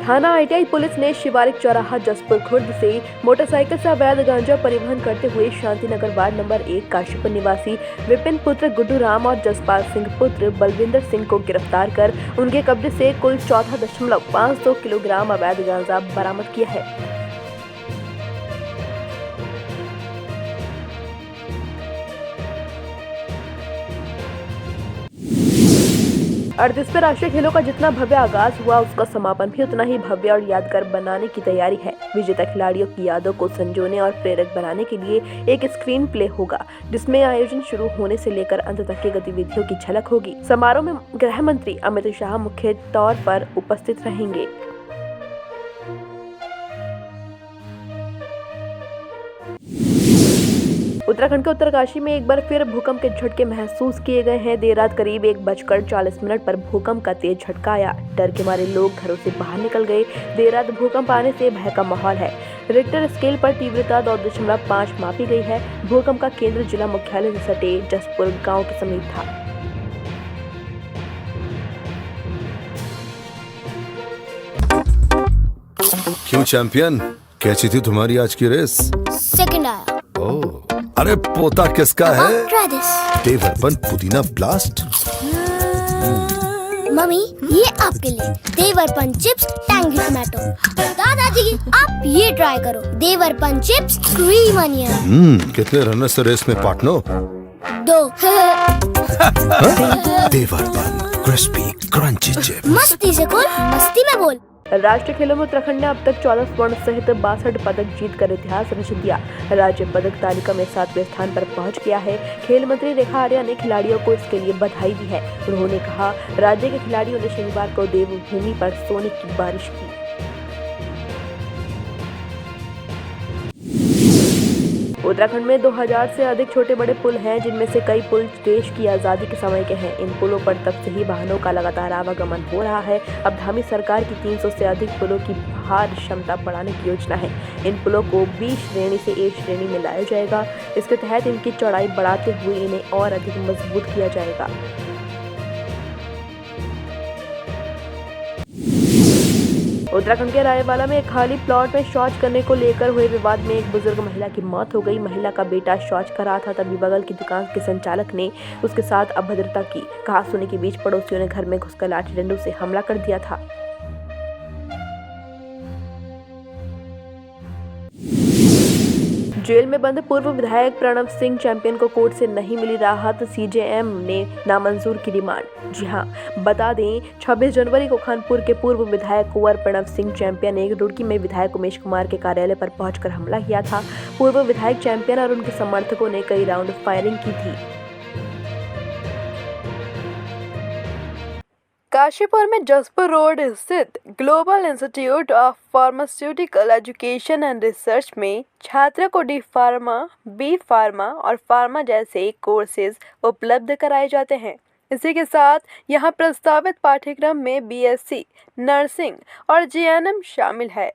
थाना ITI police ने शिवालिक चौराहा जसपुर खुर्द से मोटरसाइकिल से अवैध गांजा परिवहन करते हुए शांतिनगर वार्ड नंबर 1 काशीपुर निवासी विपिन पुत्र गुड्डू राम और जसपाल सिंह पुत्र बलविंदर सिंह को गिरफ्तार कर उनके कब्जे से कुल 14.5 किलोग्राम अवैध गांजा बरामद किया है। राष्ट्रीय खेलों का जितना भव्य आगाज हुआ, उसका समापन भी उतना ही भव्य और यादगार बनाने की तैयारी है। विजेता खिलाड़ियों की यादों को संजोने और प्रेरक बनाने के लिए एक स्क्रीन प्ले होगा, जिसमें आयोजन शुरू होने से लेकर अंत तक की गतिविधियों की झलक होगी। समारोह में गृह मंत्री अमित शाह मुख्य तौर पर उपस्थित रहेंगे। उत्तराखंड के उत्तरकाशी में एक बार फिर भूकंप के झटके महसूस किए गए हैं। देर रात करीब 1:40 पर भूकंप का तेज झटका आया। डर के मारे लोग घरों से बाहर निकल गए। देर रात भूकंप आने से भय का माहौल है। रिक्टर स्केल पर तीव्रता 2.5 मापी गई है। भूकंप का केंद्र जिला मुख्यालय से सटे जसपुर गाँव के समीप था। क्यों चैंपियन, कैसी थी तुम्हारी आज की रेस? सेकंड आया। ओह, अरे पोता किसका है? देवरपन पुदीना ब्लास्ट। मम्मी, ये आपके लिए देवरपन चिप्स टैंगी टमाटो। दादाजी, आप ये ट्राई करो, देवरपन चिप्स क्रीम अनियन। कितने रनर से रेस में partner? 2। Devarpan crispy crunchy chips. मस्ती से बोल, मस्ती में बोल। राष्ट्रीय खेलों में उत्तराखंड ने अब तक 14 स्वर्ण सहित 62 पदक जीतकर इतिहास रच दिया। राज्य पदक तालिका में 7वें स्थान पर पहुंच गया है। खेल मंत्री रेखा आर्या ने खिलाड़ियों को इसके लिए बधाई दी है। उन्होंने कहा, राज्य के खिलाड़ियों ने शनिवार को देवभूमि पर सोने की बारिश की। उत्तराखंड में 2000 से अधिक छोटे बड़े पुल हैं, जिनमें से कई पुल देश की आज़ादी के समय के हैं। इन पुलों पर तब से ही वाहनों का लगातार आवागमन हो रहा है। अब धामी सरकार की 300 से अधिक पुलों की भार क्षमता बढ़ाने की योजना है। इन पुलों को B श्रेणी से A श्रेणी में लाया जाएगा। इसके तहत इनकी चौड़ाई बढ़ाते हुए इन्हें और अधिक मजबूत किया जाएगा। उत्तराखंड के रायवाला में एक खाली प्लॉट में शौच करने को लेकर हुए विवाद में एक बुजुर्ग महिला की मौत हो गई। महिला का बेटा शौच कर रहा था, तभी बगल की दुकान के संचालक ने उसके साथ अभद्रता की। कहासुनी के बीच पड़ोसियों ने घर में घुसकर लाठी डंडों से हमला कर दिया था। जेल में बंद पूर्व विधायक प्रणव सिंह चैंपियन को कोर्ट से नहीं मिली राहत। सीजेएम ने नामंजूर की डिमांड। जी हां, बता दें, 26 जनवरी को खानपुर के पूर्व विधायक कुंवर प्रणव सिंह चैंपियन ने रुड़की में विधायक उमेश कुमार के कार्यालय पर पहुंचकर हमला किया था। पूर्व विधायक चैंपियन और उनके समर्थकों ने कई राउंड फायरिंग की थी। काशीपुर में जसपुर रोड स्थित global institute of pharmaceutical education and research में छात्रों को डी फार्मा, बी फार्मा और फार्मा जैसे कोर्सेज उपलब्ध कराए जाते हैं। इसी के साथ यहां प्रस्तावित पाठ्यक्रम में बीएससी नर्सिंग और जीएनएम शामिल है।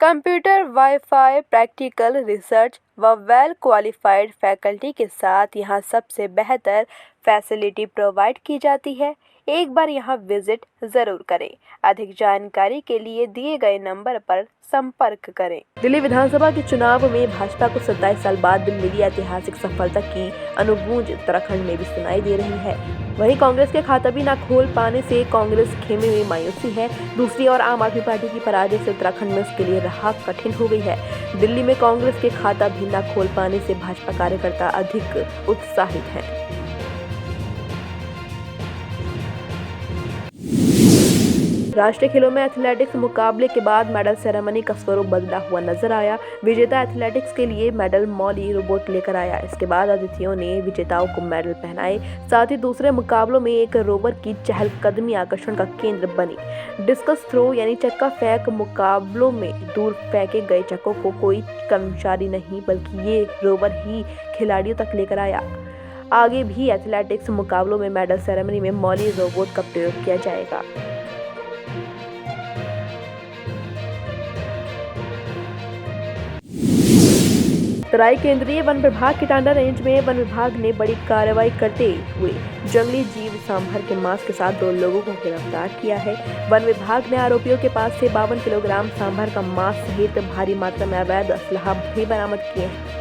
कंप्यूटर, वाईफाई, प्रैक्टिकल रिसर्च व वेल क्वालिफाइड फैकल्टी के साथ यहां सबसे बेहतर फैसिलिटी प्रोवाइड की जाती है। एक बार यहाँ विजिट जरूर करें। अधिक जानकारी के लिए दिए गए नंबर पर संपर्क करें। दिल्ली विधानसभा के चुनाव में भाजपा को 27 साल बाद मिली ऐतिहासिक सफलता की अनुगूंज उत्तराखंड में भी सुनाई दे रही है। वहीं कांग्रेस के खाता भी न खोल पाने से कांग्रेस खेमे में मायूसी है। दूसरी ओर आम आदमी पार्टी की पराजय से उत्तराखंड में उसके लिए राह कठिन हो गई है। दिल्ली में कांग्रेस के खाता भी न खोल पाने से भाजपा कार्यकर्ता अधिक उत्साहित हैं। राष्ट्रीय खेलों में एथलेटिक्स मुकाबले के बाद मेडल सेरेमनी का स्वरूप बदला हुआ नजर आया। विजेता एथलेटिक्स के लिए मेडल मौली रोबोट लेकर आया। इसके बाद अतिथियों ने विजेताओं को मेडल पहनाए। साथ ही दूसरे मुकाबलों में एक रोवर की चहलकदमी आकर्षण का केंद्र बनी। डिस्कस थ्रो यानी चक्का फेंक मुकाबलों में दूर फेंके गए चक्कों को कोई कर्मचारी नहीं बल्कि ये रोवर ही खिलाड़ियों तक लेकर आया। आगे भी एथलेटिक्स मुकाबलों में मेडल सेरेमनी में मौली रोबोट का प्रयोग किया जाएगा। तराई केंद्रीय वन विभाग के टांडा रेंज में वन विभाग ने बड़ी कार्रवाई करते हुए जंगली जीव सांभर के मांस के साथ 2 लोगों को गिरफ्तार किया है। वन विभाग ने आरोपियों के पास से 52 किलोग्राम सांभर का मांस सहित भारी मात्रा में अवैध असलाह भी बरामद किए हैं।